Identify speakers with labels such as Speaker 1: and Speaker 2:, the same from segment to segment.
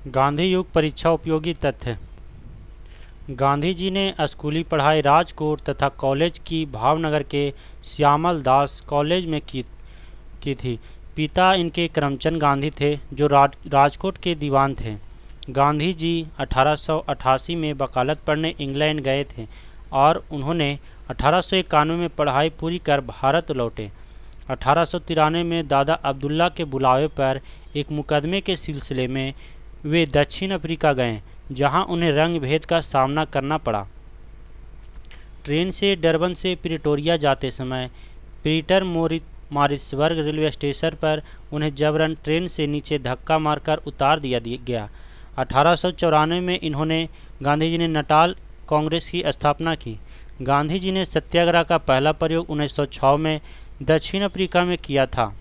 Speaker 1: गांधी युग परीक्षा उपयोगी तथ्य। गांधी जी ने स्कूली पढ़ाई राजकोट तथा कॉलेज की भावनगर के श्यामल दास कॉलेज में की थी। पिता इनके करमचंद गांधी थे जो राजकोट के दीवान थे। गांधी जी 1888 में वकालत पढ़ने इंग्लैंड गए थे और उन्होंने 1891 में पढ़ाई पूरी कर भारत लौटे। 1893 में दादा अब्दुल्ला के बुलावे पर एक मुकदमे के सिलसिले में वे दक्षिण अफ्रीका गए, जहां उन्हें रंग भेद का सामना करना पड़ा। ट्रेन से डरबन से प्रिटोरिया जाते समय पीटर मारिसबर्ग रेलवे स्टेशन पर उन्हें जबरन ट्रेन से नीचे धक्का मारकर उतार दिया गया। 1894 में इन्होंने गांधी जी ने नटाल कांग्रेस की स्थापना की। गांधी जी ने सत्याग्रह का पहला प्रयोग 1906 में दक्षिण अफ्रीका में किया था।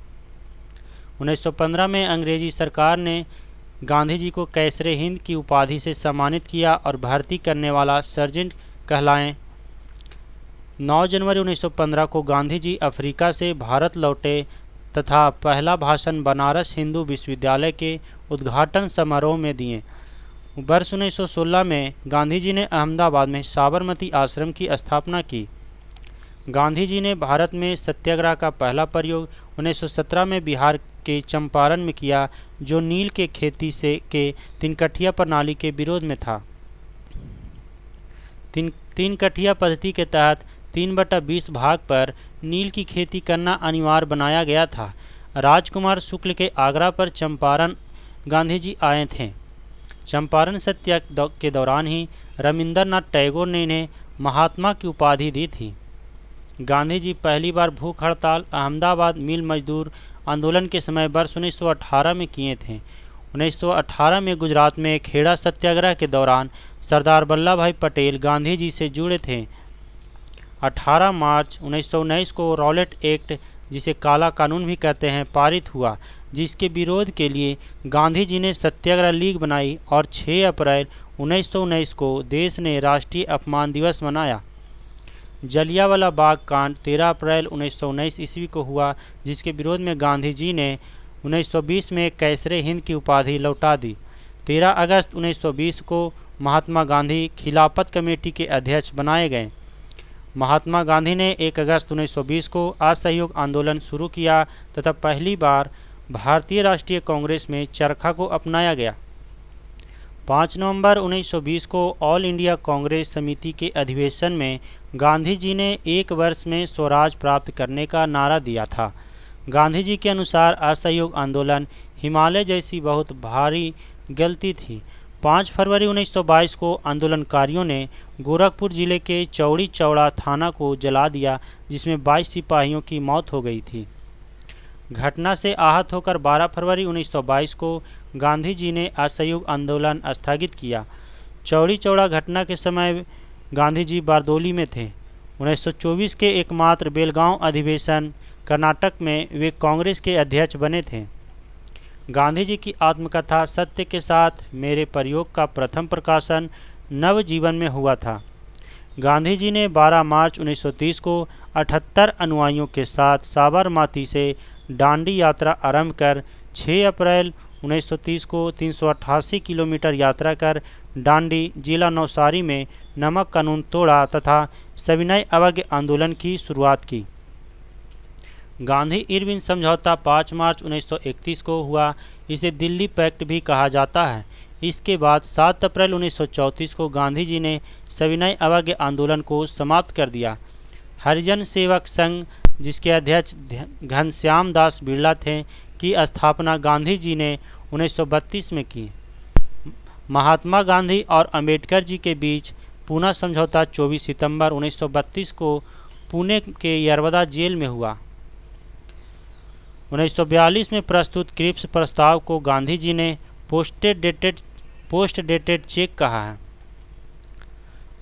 Speaker 1: 1915 में अंग्रेजी सरकार ने गांधी जी को कैसरे हिंद की उपाधि से सम्मानित किया और भर्ती करने वाला सर्जेंट कहलाए। 9 जनवरी 1915 को गांधी जी अफ्रीका से भारत लौटे तथा पहला भाषण बनारस हिंदू विश्वविद्यालय के उद्घाटन समारोह में दिए। वर्ष 1916 में गांधी जी ने अहमदाबाद में साबरमती आश्रम की स्थापना की। गांधी जी ने भारत में सत्याग्रह का पहला प्रयोग 1917 में बिहार के चंपारण में किया, जो नील के खेती से के तीन प्रणाली के विरोध में था। तीन कठिया पद्धति के तहत 3/20 भाग पर नील की खेती करना अनिवार्य बनाया गया था। राजकुमार शुक्ल के आगरा पर चंपारण गांधी जी आए थे। चंपारण सत्याग्रह के दौरान ही रविंद्रनाथ टैगोर ने इन्हें महात्मा की उपाधि दी थी। गांधी जी पहली बार भूख हड़ताल अहमदाबाद मिल मजदूर आंदोलन के समय वर्ष 1918 में किए थे। 1918 में गुजरात में खेड़ा सत्याग्रह के दौरान सरदार वल्लभ भाई पटेल गांधी जी से जुड़े थे। 18 मार्च 1919 को रॉलेट एक्ट, जिसे काला कानून भी कहते हैं, पारित हुआ, जिसके विरोध के लिए गांधी जी ने सत्याग्रह लीग बनाई और 6 अप्रैल 1919 को देश ने राष्ट्रीय अपमान दिवस मनाया। जलियांवाला बाग कांड 13 अप्रैल 1919 ईस्वी को हुआ, जिसके विरोध में गांधी जी ने 1920 में कैसरे हिंद की उपाधि लौटा दी। 13 अगस्त 1920 को महात्मा गांधी खिलाफत कमेटी के अध्यक्ष बनाए गए। महात्मा गांधी ने 1 अगस्त 1920 को असहयोग आंदोलन शुरू किया तथा पहली बार भारतीय राष्ट्रीय कांग्रेस में चरखा को अपनाया गया। 5 नवंबर 1920 को ऑल इंडिया कांग्रेस समिति के अधिवेशन में गांधी जी ने 1 वर्ष में स्वराज प्राप्त करने का नारा दिया था। गांधी जी के अनुसार असहयोग आंदोलन हिमालय जैसी बहुत भारी गलती थी। 5 फरवरी 1922 को आंदोलनकारियों ने गोरखपुर जिले के चौड़ी चौड़ा थाना को जला दिया, जिसमें 22 सिपाहियों की मौत हो गई थी। घटना से आहत होकर 12 फरवरी 1922 को गांधी जी ने असहयोग आंदोलन स्थगित किया। चौड़ी चौड़ा घटना के समय गांधी जी बारदोली में थे। 1924 के एकमात्र बेलगांव अधिवेशन कर्नाटक में वे कांग्रेस के अध्यक्ष बने थे। गांधी जी की आत्मकथा सत्य के साथ मेरे प्रयोग का प्रथम प्रकाशन नवजीवन में हुआ था। गांधी जी ने 12 मार्च 1930 को 78 अनुयायियों के साथ साबरमती से दांडी यात्रा आरंभ कर 6 अप्रैल 1930 को 388 किलोमीटर यात्रा कर दांडी जिला नवसारी में नमक कानून तोड़ा तथा सविनय अवज्ञा आंदोलन की शुरुआत की। गांधी इरविन समझौता 5 मार्च 1931 को हुआ। इसे दिल्ली पैक्ट भी कहा जाता है। इसके बाद 7 अप्रैल 1934 को गांधी जी ने सविनय अवज्ञा आंदोलन को समाप्त कर दिया। हरिजन सेवक संघ, जिसके अध्यक्ष घनश्याम दास बिरला थे, की स्थापना गांधी जी ने 1932 में की। महात्मा गांधी और अंबेडकर जी के बीच पूना समझौता 24 सितंबर 1932 को पुणे के यरवदा जेल में हुआ। 1942 में प्रस्तुत क्रिप्स प्रस्ताव को गांधी जी ने पोस्ट डेटेड चेक कहा है।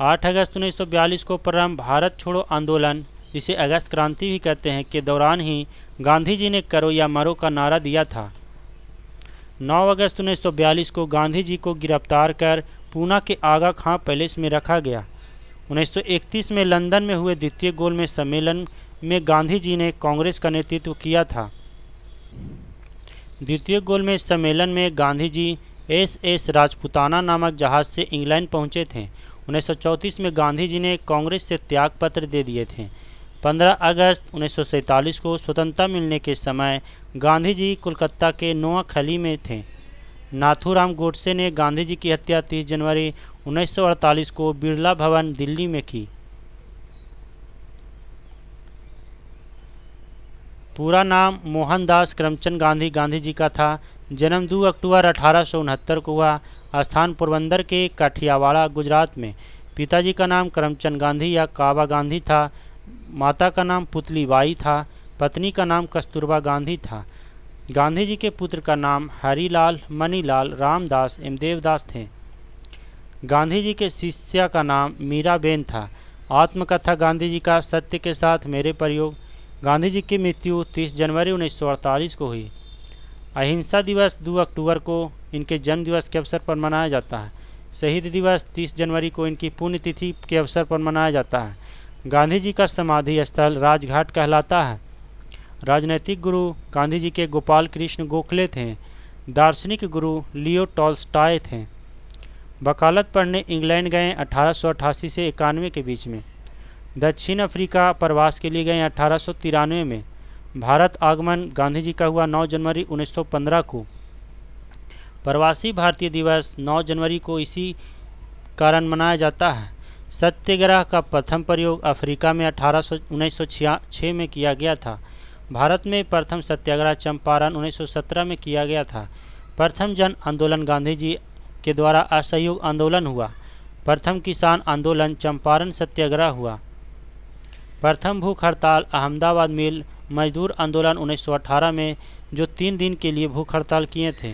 Speaker 1: 8 अगस्त 1942 को प्रारंभ भारत छोड़ो आंदोलन, जिसे अगस्त क्रांति भी कहते हैं, के दौरान ही गांधी जी ने करो या मरो का नारा दिया था। 9 अगस्त 1942 को गांधी जी को गिरफ्तार कर पूना के आगा खां पैलेस में रखा गया। 1931 में लंदन में हुए द्वितीय गोलमेज सम्मेलन में गांधी जी ने कांग्रेस का नेतृत्व किया था। द्वितीय गोलमेज सम्मेलन में गांधी जी एस राजपुताना नामक जहाज़ से इंग्लैंड पहुंचे थे। 1934 में गांधी जी ने कांग्रेस से त्यागपत्र दे दिए थे। 15 अगस्त 1947 को स्वतंत्रता मिलने के समय गांधी जी कोलकाता के नोआखली में थे। नाथूराम गोडसे ने गांधी जी की हत्या 30 जनवरी 1948 को बिरला भवन दिल्ली में की। पूरा नाम मोहनदास करमचंद गांधी गांधी जी का था। जन्म 2 अक्टूबर 1869 को हुआ। स्थान पोरबंदर के काठियावाड़ा गुजरात में। पिताजी का नाम करमचंद गांधी या काबा गांधी था। माता का नाम पुतली बाई था। पत्नी का नाम कस्तूरबा गांधी था। गांधी जी के पुत्र का नाम हरिलाल, मनीलाल, रामदास एवं देवदास थे। गांधी जी के शिष्या का नाम मीराबेन था। आत्मकथा गांधी जी का सत्य के साथ मेरे प्रयोग। गांधी जी की मृत्यु 30 जनवरी 1948 को हुई। अहिंसा दिवस 2 अक्टूबर को इनके जन्म दिवस के अवसर पर मनाया जाता है। शहीद दिवस 30 जनवरी को इनकी पुण्यतिथि के अवसर पर मनाया जाता है। गांधी जी का समाधि स्थल राजघाट कहलाता है। राजनैतिक गुरु गांधी जी के गोपाल कृष्ण गोखले थे। दार्शनिक गुरु लियो टॉल्स्टॉय थे। वकालत पढ़ने इंग्लैंड गए 1888 से 91 के बीच में। दक्षिण अफ्रीका प्रवास के लिए गए 1893 में। भारत आगमन गांधी जी का हुआ 9 जनवरी 1915 को। प्रवासी भारतीय दिवस 9 जनवरी को इसी कारण मनाया जाता है। सत्याग्रह का प्रथम प्रयोग अफ्रीका में 1906 में किया गया था। भारत में प्रथम सत्याग्रह चंपारण 1917 में किया गया था। प्रथम जन आंदोलन गांधी जी के द्वारा असहयोग आंदोलन हुआ। प्रथम किसान आंदोलन चंपारण सत्याग्रह हुआ। प्रथम भूख हड़ताल अहमदाबाद मिल मजदूर आंदोलन 1918 में, जो 3 दिन के लिए भूख हड़ताल किए थे।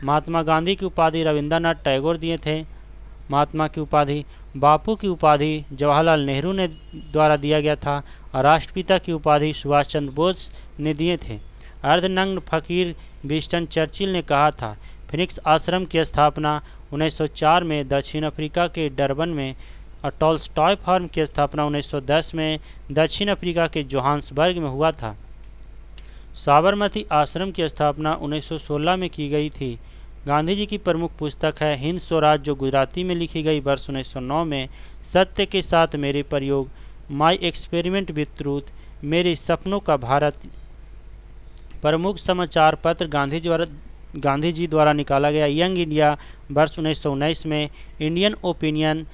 Speaker 1: महात्मा गांधी की उपाधि रविंद्रनाथ टैगोर दिए थे। महात्मा की उपाधि बापू की उपाधि जवाहरलाल नेहरू ने द्वारा दिया गया था और राष्ट्रपिता की उपाधि सुभाष चंद्र बोस ने दिए थे। अर्धनग्न फकीर विंस्टन चर्चिल ने कहा था। फिनिक्स आश्रम की स्थापना 1904 में दक्षिण अफ्रीका के डरबन में और टॉल्स्टॉय फार्म की स्थापना 1910 में दक्षिण अफ्रीका के जोहान्सबर्ग में हुआ था। साबरमती आश्रम की स्थापना 1916 में की गई थी। गांधी जी की प्रमुख पुस्तक है हिंद स्वराज, जो गुजराती में लिखी गई वर्ष 1909 में। सत्य के साथ मेरे प्रयोग, माई एक्सपेरिमेंट विथ ट्रूथ, मेरे सपनों का भारत। प्रमुख समाचार पत्र गांधी जी द्वारा निकाला गया यंग इंडिया वर्ष 1919 में। इंडियन ओपिनियन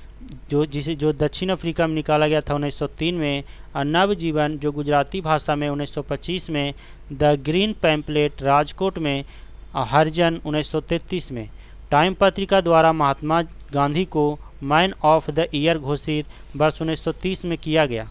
Speaker 1: जो दक्षिण अफ्रीका में निकाला गया था 1903 में। और नवजीवन जो गुजराती भाषा में 1925 में। द ग्रीन पैम्पलेट राजकोट में। हरिजन 1933 में। टाइम पत्रिका द्वारा महात्मा गांधी को मैन ऑफ द ईयर घोषित वर्ष 1930 में किया गया।